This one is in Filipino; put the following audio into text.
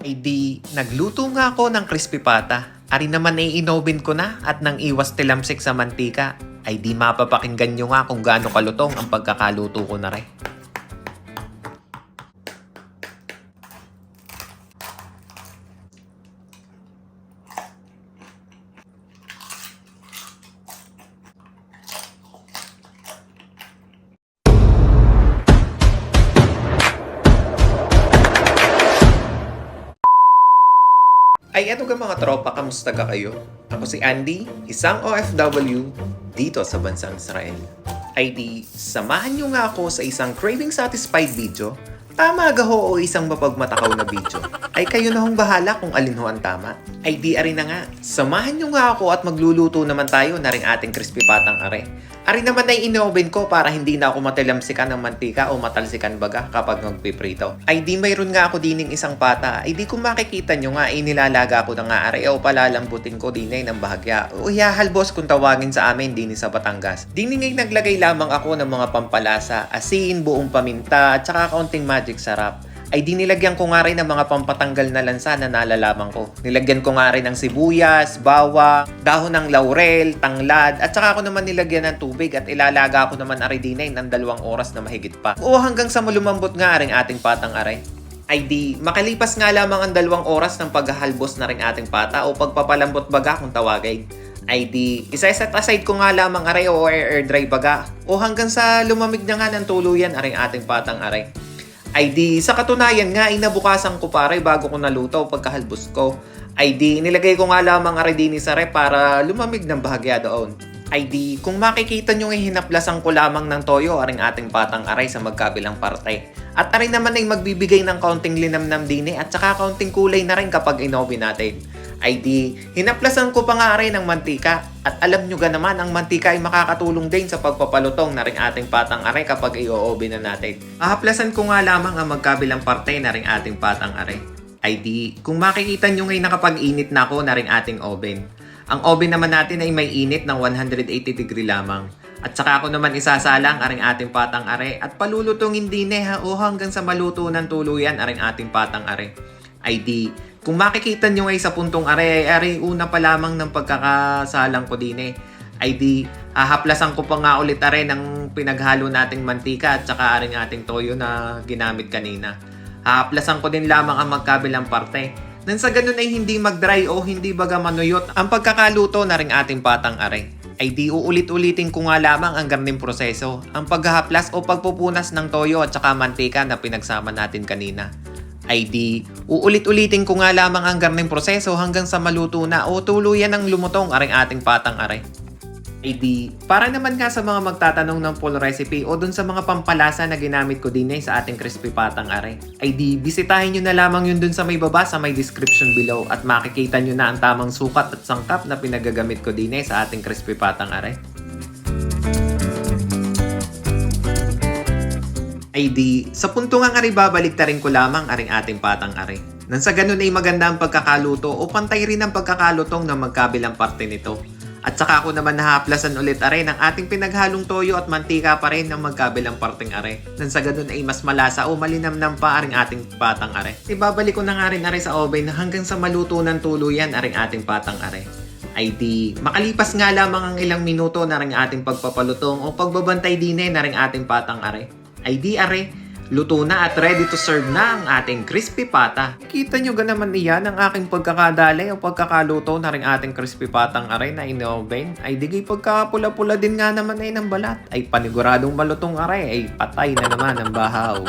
Ay di, nagluto nga ako ng crispy pata. Ari naman ay inobin ko na at nang iwas tilamsik sa mantika. Ay di mapapakinggan nyo nga kung gaano kalutong ang pagkakaluto ko na rin. Ay eto ka mga tropa, kamusta ka kayo? Ako si Andy, isang OFW dito sa bansang Israel. Ay di, samahan nyo nga ako sa isang craving satisfied video. Tama gaho o isang mapagmatakaw na video. Ay kayo na hong bahala kung alin ho ang tama. Ay di ari na nga, samahan nyo nga ako at magluluto naman tayo na ring ating crispy patang are. Ari naman ay inoven ko para hindi na ako matilamsikan ng mantika o matalsikan baga kapag magpiprito. Ay di mayroon nga ako dining isang pata. Ay di kung makikita nyo nga ay nilalaga ko na nga are o palalambutin ko dinay ng bahagya. O hiyahalbos kung tawagin sa amin dini sa Batangas. Dini ngay naglagay lamang ako ng mga pampalasa, asin, buong paminta at saka kaunting magic sarap. Ay di nilagyan ko nga rin ng mga pampatanggal na lansa na nalalaman ko. Nilagyan ko nga rin ng sibuyas, bawang, dahon ng laurel, tanglad, at saka ako naman nilagyan ng tubig at ilalaga ko naman ari dinay ng 2 oras na mahigit pa. O hanggang sa malumambot nga rin ating patang are. Ay di, makalipas nga lamang ang 2 oras ng paghahalbos na rin ating pata o pagpapalambot baga kung tawagin. Ay di, isa-set aside ko nga lamang are o air dry baga. O hanggang sa lumamig na nga ng tuluyan aring ating patang are. Ay di, sa katunayan nga, inabukasan ko pare bago ko naluto pagkahalbos ko. Ay di, nilagay ko nga lamang aridini sa rep para lumamig ng bahagya doon. Ay di, kung makikita nyo hinaplasan ko lamang ng toyo aring ating patang aray sa magkabilang parte. At aray naman ay magbibigay ng kaunting linamnam dini at saka kaunting kulay na rin kapag inoven natin. Ay di, hinaplasan ko pa nga aray ng mantika. At alam nyo ga naman, ang mantika ay makakatulong din sa pagpapalutong na ring ating patang aray kapag i-oven na natin. Ahaplasan ko nga lamang ang magkabilang parte na ring ating patang aray. Ay di, kung makikita nyo ngay nakapag-init na ako na ring ating oven. Ang oven naman natin ay may init ng 180 degree lamang. At saka ako naman isasalang aring ating patang are at palulutongin din o hanggang sa maluto ng tuluyan aring ating patang are. Ay di, kung makikita nyo ngay sa puntong are, ay una pa lamang ng pagkakasalang ko din ay di, haplasan ko pa nga ulit are ng pinaghalo nating mantika at saka aring ating toyo na ginamit kanina. Haplasan ko din lamang ang magkabilang parte. Nang sa ganun ay hindi mag-dry o hindi baga manuyot ang pagkakaluto na ring ating patang are. Ay di uulit-ulitin ko nga lamang ang ganung proseso, ang paghahaplas o pagpupunas ng toyo at saka mantika na pinagsama natin kanina. Ay di, uulit-ulitin ko nga lamang ang ganung proseso hanggang sa maluto na o tuluyan ng lumutong aring ating patang are. Ay di, para naman nga sa mga magtatanong ng full recipe o dun sa mga pampalasa na ginamit ko din sa ating crispy patang are. Ay di, bisitahin nyo na lamang yun dun sa may baba sa may description below at makikita nyo na ang tamang sukat at sangkap na pinagagamit ko din sa ating crispy patang are. Ay di, sa punto nga babalik ta rin ko lamang aring ating patang are. Nang sa ganun ay maganda ang pagkakaluto o pantay rin ang pagkakalutong ng magkabilang parte nito. At saka ako naman nahaplasan ulit are ng ating pinaghalong toyo at mantika pa rin ng magkabilang parteng are. Nang sa ganun ay mas malasa o malinamnam pa aring ating patang are. Ibabalik ko na nga rin are sa oven hanggang sa maluto ng tuluyan aring ating patang are. Ay di, makalipas nga lamang ang ilang minuto na ring ating pagpapalutong o pagbabantay din na ring ating patang are. Ay di are, luto na at ready to serve na ang ating crispy pata. Kita nyo ga naman iyan ang aking pagkakadali o pagkakaluto na ring ating crispy patang aray na in-oven. Ay digay pagkapula-pula din nga naman ay ng balat. Ay paniguradong malutong aray ay patay na naman ang bahaw.